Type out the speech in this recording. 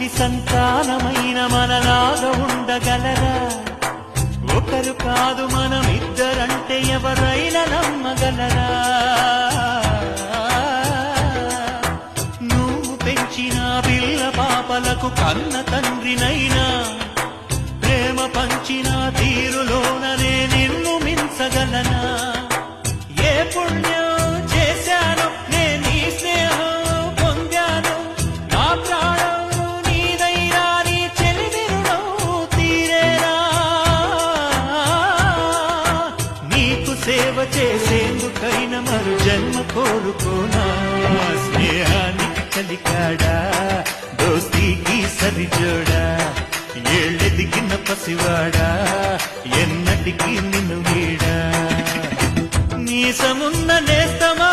ఒకరి సంతానమైన మనలాగా ఉండగలరా? ఒకరు కాదు మనమిద్దరంటే ఎవరైనా నమ్మగలరా? నువ్వు పెంచిన పిల్ల పాపలకు కన్న తండ్రినైనా ప్రేమ పంచిన తీరులోననే నిన్ను మించగలనా? ఏ పుణ్యం చేశాను నేను ఈ స్నేహం పొందాను, నా ప్రాణం నీదైనా నీ చెలిమి రుణం తీరేనా? నీకు సేవ చేసేందుకైనా మరు జన్మ కోరుకోనా? స్నేహానికి కలికాడా, దోస్తీకి సరిజోడా, ఏళ్ళెదిగిన పసివాడా ఎన్నటికీ నిన్ను వీడా? నీసమున్న నేస్తమా